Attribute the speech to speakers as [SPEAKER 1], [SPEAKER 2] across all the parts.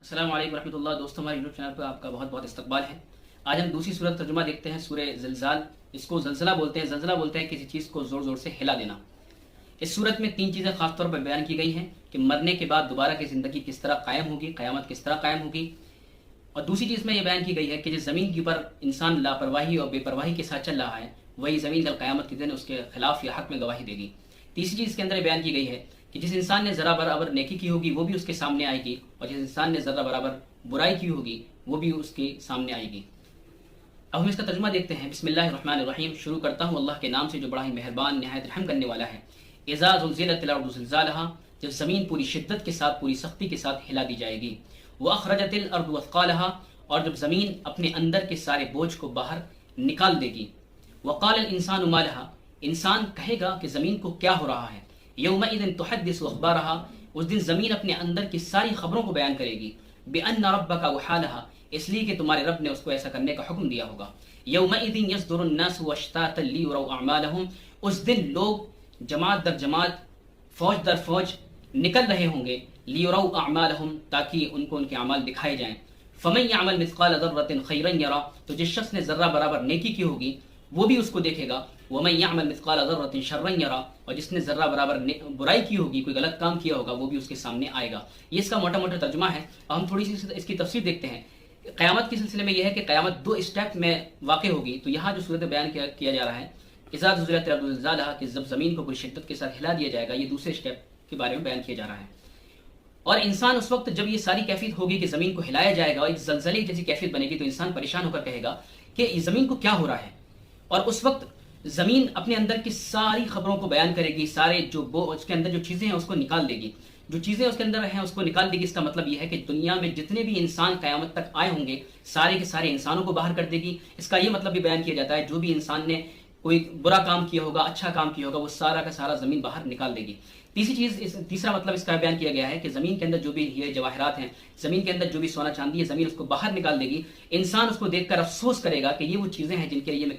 [SPEAKER 1] السلام علیکم ورحمۃ اللہ دوستوں، ہمارے یوٹیوب چینل پر آپ کا بہت بہت استقبال ہے۔ آج ہم دوسری صورت ترجمہ دیکھتے ہیں، سورہ زلزال۔ اس کو زلزلہ بولتے ہیں۔ زلزلہ بولتے ہیں کسی چیز کو زور زور سے ہلا دینا۔ اس صورت میں تین چیزیں خاص طور پر بیان کی گئی ہیں کہ مرنے کے بعد دوبارہ کی زندگی کس طرح قائم ہوگی، قیامت کس طرح قائم ہوگی، اور دوسری چیز میں یہ بیان کی گئی ہے کہ جس زمین کے اوپر انسان لاپرواہی اور بے پرواہی کے ساتھ چل رہا ہے وہی زمین کل قیامت کے دن اس کے خلاف یا حق میں گواہی دے گی۔ تیسری چیز کے اندر بیان کی گئی ہے کہ جس انسان نے ذرا برابر نیکی کی ہوگی وہ بھی اس کے سامنے آئے گی، اور جس انسان نے ذرا برابر برائی کی ہوگی وہ بھی اس کے سامنے آئے گی۔ اب ہم اس کا ترجمہ دیکھتے ہیں۔ بسم اللہ الرحمن الرحیم، شروع کرتا ہوں اللہ کے نام سے جو بڑا ہی مہربان نہایت رحم کرنے والا ہے۔ اذا زلزلت الارض زلزالها، جب زمین پوری شدت کے ساتھ پوری سختی کے ساتھ ہلا دی جائے گی۔ واخرجت الارض اثقالها، اور جب زمین اپنے اندر کے سارے بوجھ کو باہر نکال دے گی۔ وقال الانسان ما لها، انسان کہے گا کہ زمین کو کیا ہو رہا ہے۔ یومئذ تحدث اخبارها، اس دن زمین اپنے اندر کی ساری خبروں کو بیان کرے گی۔ بان ربک وحالها، اس لیے کہ تمہارے رب نے اس کو ایسا کرنے کا حکم دیا ہوگا۔ یومئذ یصدر الناس اشتاتا لیروا اعمالهم، اس دن لوگ جماعت در جماعت، فوج در فوج نکل رہے ہوں گے۔ لیروا اعمالهم، تاکہ ان کو ان کے اعمال دکھائے جائیں۔ فمن يعمل مثقال ذرة خيرا يرى، تو جس شخص نے ذرہ برابر نیکی کی ہوگی وہ بھی اس کو دیکھے گا۔ ومن يعمل مثقال ذرة شرا يرى، اور جس نے ذرہ برابر برائی کی ہوگی، کوئی غلط کام کیا ہوگا، وہ بھی اس کے سامنے آئے گا۔ یہ اس کا موٹا موٹا ترجمہ ہے۔ اب ہم تھوڑی سی اس کی تفسیر دیکھتے ہیں۔ قیامت کے سلسلے میں یہ ہے کہ قیامت دو اسٹیپ میں واقع ہوگی، تو یہاں جو صورت بیان کیا جا رہا ہے اذا زلزلت الارض زلزالها، کہ جب زمین کو پوری شدت کے ساتھ ہلا دیا جائے گا، یہ دوسرے اسٹیپ کے بارے میں بیان کیا جا رہا ہے۔ اور انسان اس وقت جب یہ ساری کیفیت ہوگی کہ زمین کو ہلایا جائے گا اور ایک زلزلے جیسی کیفیت بنے گی، تو انسان پریشان ہو کر کہے گا کہ اس زمین کو کیا ہو رہا ہے۔ اور اس وقت زمین اپنے اندر کی ساری خبروں کو بیان کرے گی، سارے جو اس کے اندر جو چیزیں ہیں اس کو نکال دے گی، جو چیزیں اس کے اندر ہیں اس کو نکال دے گی۔ اس کا مطلب یہ ہے کہ دنیا میں جتنے بھی انسان قیامت تک آئے ہوں گے سارے کے سارے انسانوں کو باہر کر دے گی۔ اس کا یہ مطلب بھی بیان کیا جاتا ہے جو بھی انسان نے کوئی برا کام کیا ہوگا، اچھا کام کیا ہوگا، وہ سارا کا سارا زمین باہر نکال دے گی۔ تیسرا مطلب اس کا بیان کیا گیا ہے کہ زمین کے اندر جو بھی ہیرے جواہرات ہیں، زمین کے اندر جو بھی سونا چاندی ہے، زمین اس کو باہر نکال دے گی۔ انسان اس کو دیکھ کر افسوس کرے گا کہ یہ وہ چیزیں ہیں جن کے لیے میں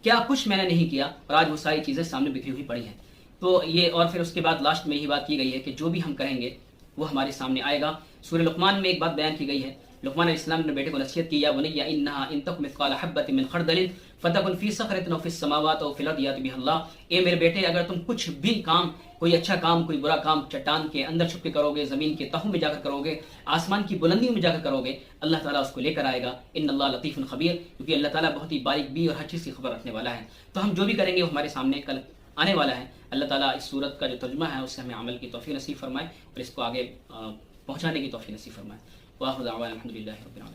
[SPEAKER 1] کیا کچھ میں نے نہیں کیا، اور آج وہ ساری چیزیں سامنے بکھری ہوئی پڑی ہیں۔ تو یہ، اور پھر اس کے بعد لاسٹ میں یہی بات کی گئی ہے کہ جو بھی ہم کریں گے وہ ہمارے سامنے آئے گا۔ سورہ لقمان میں ایک بات بیان کی گئی ہے۔ لقمان علیہ السلام نے بیٹے کو نصیحت کی، یا بنی انہا ان تک مثقال حبۃ من خردل فتکن فی صخرۃ او فی السماوات او فی الارض یأتی بہ اللہ، اے میرے بیٹے اگر تم کچھ بھی کام، کوئی اچھا کام کوئی برا کام، چٹان کے اندر چھپ کے کرو گے، زمین کے تہوں میں جا کر کرو گے، آسمان کی بلندیوں میں جا کر کرو گے، اللہ تعالیٰ اس کو لے کر آئے گا۔ ان اللہ لطیف خبیر، کیونکہ اللہ تعالیٰ بہت ہی باریک بھی اور ہر چیز کی خبر رکھنے والا ہے۔ تو ہم جو بھی کریں گے وہ ہمارے سامنے کل آنے والا ہے۔ اللہ تعالیٰ اس صورت کا جو ترجمہ ہے اس سے ہمیں عمل کی توفیق نصیب فرمائے اور اس کو آگے پہنچانے کی توفیق نصیب فرمائے۔ وآخر دعوانا الحمد للہ رب العالمین۔